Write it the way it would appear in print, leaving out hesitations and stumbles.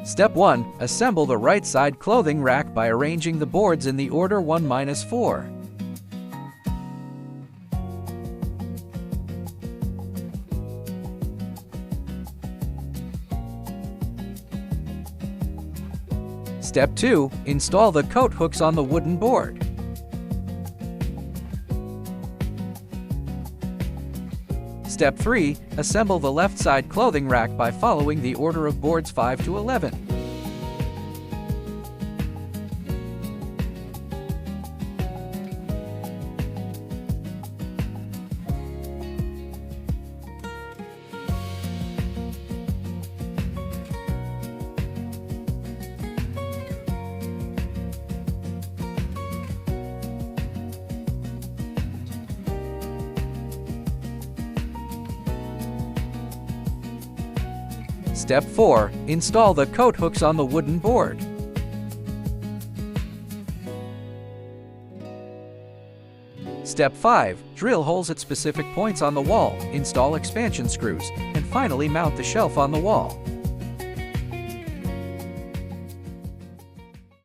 Step 1. Assemble the right side clothing rack by arranging the boards in the order 1-4. Step 2. Install the coat hooks on the wooden board. Step 3. Assemble the left side clothing rack by following the order of boards 5 to 11. Step 4. Install the coat hooks on the wooden board. Step 5. Drill holes at specific points on the wall, install expansion screws, and finally mount the shelf on the wall.